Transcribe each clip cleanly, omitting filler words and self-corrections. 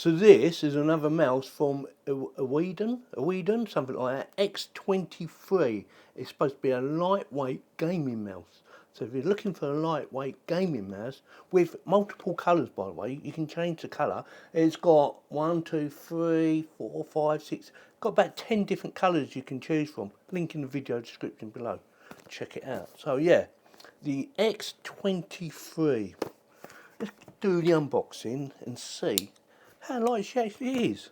So this is another mouse from EWEADN, something like that, X23. It's supposed to be a lightweight gaming mouse. So if you're looking for a lightweight gaming mouse with multiple colours, by the way, you can change the colour. It's got 1, 2, 3, 4, 5, 6, got about 10 different colours you can choose from. Link in the video description below. Check it out. So yeah, the X23. Let's do the unboxing and see how light she actually is.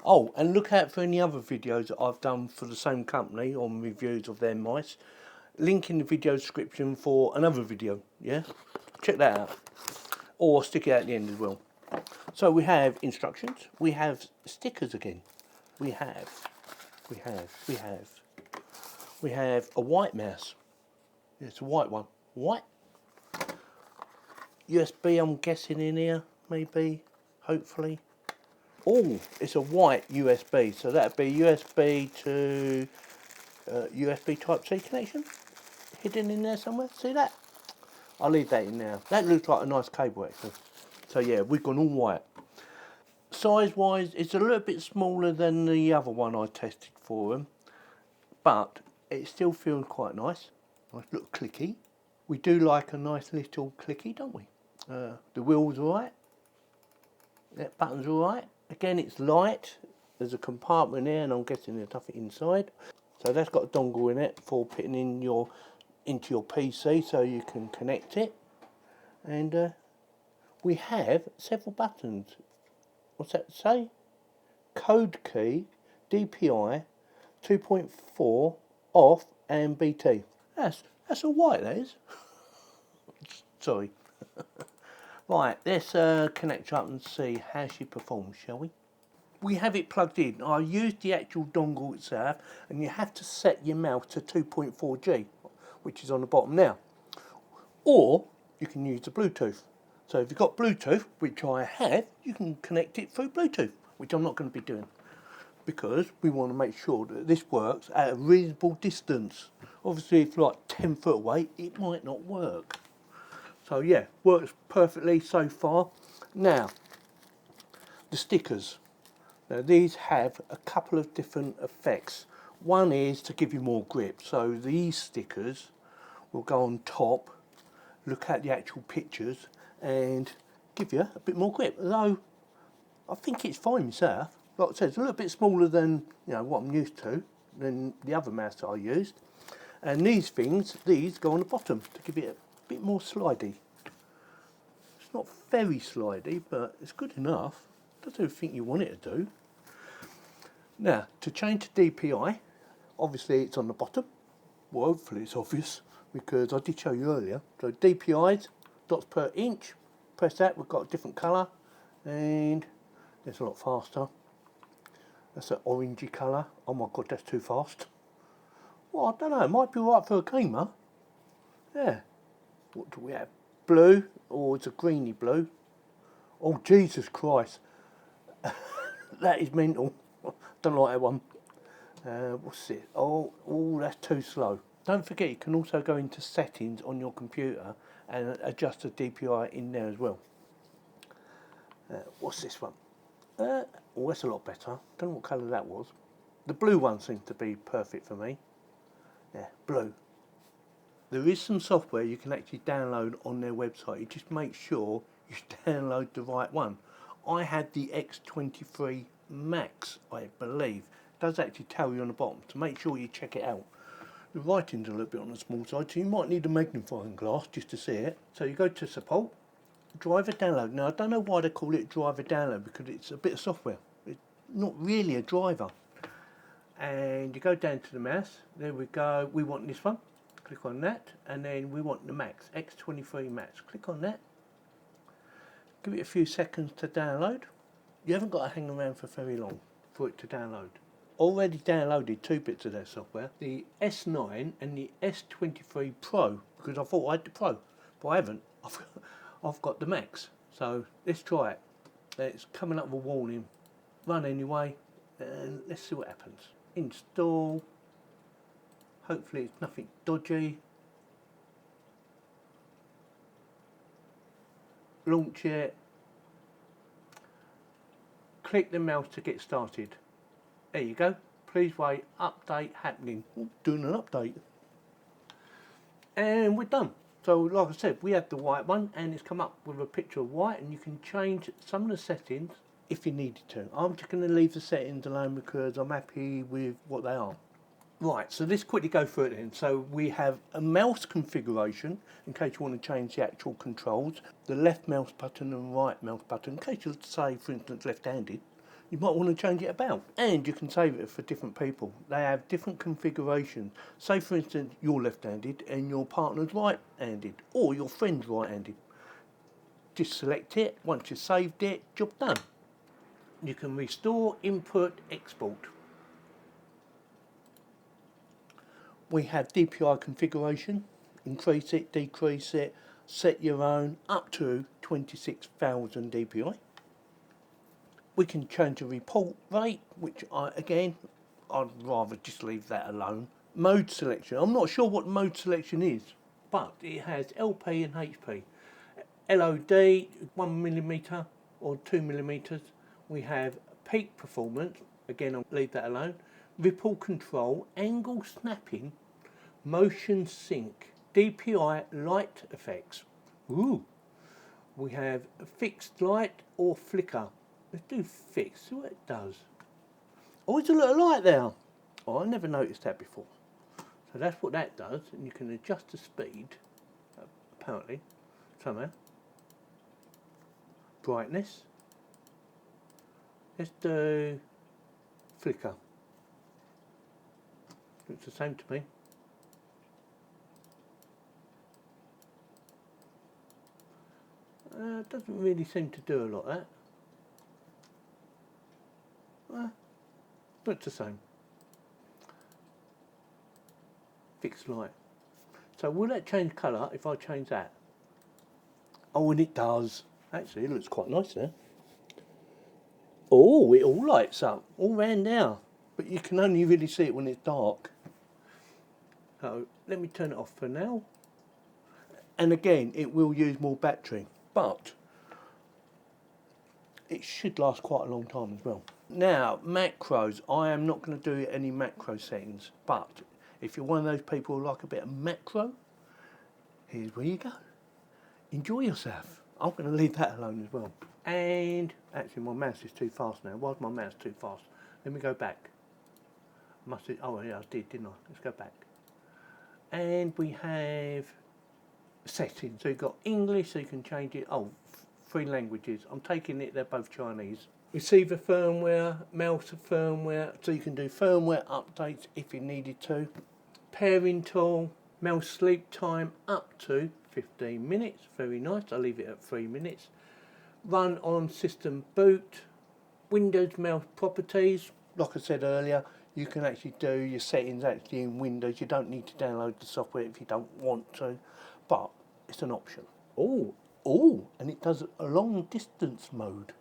Oh, and look out for any other videos that I've done for the same company on reviews of their mice. Link in the video description for another video, yeah? Check that out. Or stick it at the end as well. So we have instructions, we have stickers again. We have a white mouse. It's a white one. White. USB, I'm guessing, in here, maybe, hopefully. Oh, it's a white USB, so that'd be USB to USB Type-C connection, hidden in there somewhere. See that? I'll leave that in there. That looks like a nice cable actually. So yeah, we've gone all white. Size-wise, it's a little bit smaller than the other one I tested for them, but it still feels quite nice. Nice little clicky. We do like a nice little clicky, don't we? The wheel's alright. That button's alright. Again, it's light. There's a compartment here, and I'm guessing there's nothing inside. So that's got a dongle in it for putting in into your PC, so you can connect it. And we have several buttons. What's that say? Code key, DPI, 2.4, off, and BT. That's all white, that is. Sorry. Right, let's connect her up and see how she performs, shall we? We have it plugged in. I used the actual dongle itself, and you have to set your mouse to 2.4G, which is on the bottom now. Or you can use the Bluetooth. So if you've got Bluetooth, which I have, you can connect it through Bluetooth, which I'm not going to be doing, because we want to make sure that this works at a reasonable distance. Obviously, if you're like 10 foot away, it might not work. So yeah, works perfectly so far. Now, the stickers. Now these have a couple of different effects. One is to give you more grip. So these stickers will go on top, look at the actual pictures, and give you a bit more grip. Although I think it's fine myself. Like I said, it's a little bit smaller than what I'm used to, than the other mouse that I used. And these go on the bottom to give it a bit more slidey. It's not very slidey, but it's good enough. Does everything you want it to do. Now, to change to DPI, obviously it's on the bottom. Well, hopefully it's obvious, because I did show you earlier. So DPIs, dots per inch. Press that, we've got a different colour, and it's a lot faster. That's an orangey colour. Oh my god, that's too fast. Well, I don't know, it might be right for a gamer. Yeah. What do we have? Blue, or it's a greeny blue. Oh, Jesus Christ. That is mental. Don't like that one. What's it? Oh, that's too slow. Don't forget, you can also go into settings on your computer and adjust the DPI in there as well. What's this one? Oh, that's a lot better. Don't know what colour that was. The blue one seems to be perfect for me. Yeah, blue. There is some software you can actually download on their website. You just make sure you download the right one. I had the X23 Max, I believe. It does actually tell you on the bottom, to make sure you check it out. The writing's a little bit on the small side, so you might need a magnifying glass just to see it. So you go to support, driver download. Now I don't know why they call it driver download, because it's a bit of software. It's not really a driver. And you go down to the mouse, there we go, we want this one. Click on that, and then we want the Max, X23 Max. Click on that. Give it a few seconds to download. You haven't got to hang around for very long for it to download. Already downloaded 2 bits of their software, the S9 and the S23 Pro, because I thought I had the Pro, but I haven't. I've got the Max. So let's try it. It's coming up with a warning. Run anyway, and let's see what happens. Install. Hopefully it's nothing dodgy. launch it, click the mouse to get started. There you go. Please wait, update happening. Doing an update. And we're done. So like I said, we have the white one and it's come up with a picture of white, and you can change some of the settings if you needed to. I'm just going to leave the settings alone because I'm happy with what they are. Right, so let's quickly go through it then. So we have a mouse configuration in case you want to change the actual controls, the left mouse button and right mouse button in case you say, for instance, left-handed. You might want to change it about, and you can save it for different people. They have different configurations. Say for instance you're left-handed and your partner's right-handed, or your friend's right-handed. Just select it. Once you've saved it, job done. You can restore, input, export. We have DPI configuration. Increase it, decrease it, set your own up to 26,000 DPI. We can change the report rate, which I'd rather just leave that alone. Mode selection. I'm not sure what mode selection is, but it has LP and HP. LOD, 1mm or 2mm. We have peak performance. Again, I'll leave that alone. Ripple control, angle snapping, motion sync, DPI light effects. Ooh. We have fixed light or flicker. Let's do fixed, see what it does. Oh, it's a little light there. Oh, I never noticed that before. So that's what that does, and you can adjust the speed, apparently, somehow. Brightness. Let's do flicker. Looks the same to me. It doesn't really seem to do a lot of that. Looks the same. Fixed light. So will that change colour if I change that? Oh, and it does. Actually, it looks quite nice there. Oh, it all lights up all round now, but you can only really see it when it's dark. So let me turn it off for now. And again, it will use more battery, but it should last quite a long time as well. Now, macros. I am not going to do any macro settings, but if you're one of those people who like a bit of macro, here's where you go. Enjoy yourself. I'm going to leave that alone as well. And actually, my mouse is too fast now. Why is my mouse too fast? Let me go back. Oh yeah, I did, didn't I? Let's go back. And we have settings. So you've got English, so you can change it. Oh, 3 languages. I'm taking it they're both Chinese. Receiver firmware, mouse firmware, so you can do firmware updates if you needed to. Pairing tool, mouse sleep time up to 15 minutes. Very nice. I'll leave it at 3 minutes. Run on system boot. Windows mouse properties. Like I said earlier, you can actually do your settings actually in Windows. You don't need to download the software if you don't want to, but it's an option. Oh, and it does a long distance mode.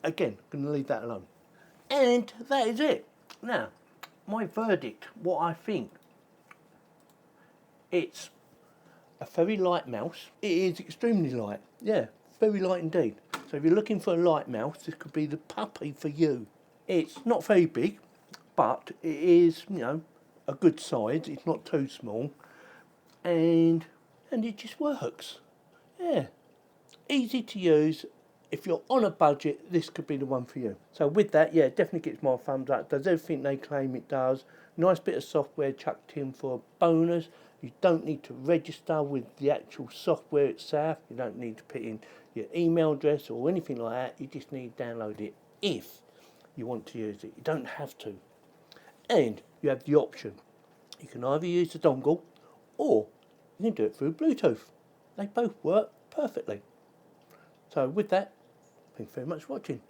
Again, I'm going to leave that alone. And that is it. Now, my verdict, what I think. It's a very light mouse. It is extremely light. Yeah, very light indeed. So if you're looking for a light mouse, this could be the puppy for you. It's not very big, but it is, you know, a good size. It's not too small. And it just works. Yeah. Easy to use. If you're on a budget, this could be the one for you. So with that, yeah, it definitely gets my thumbs up. Does everything they claim it does. Nice bit of software chucked in for a bonus. You don't need to register with the actual software itself. You don't need to put in your email address or anything like that. You just need to download it if you want to use it. You don't have to. And you have the option. You can either use the dongle or you can do it through Bluetooth. They both work perfectly. So with that, thanks very much for watching.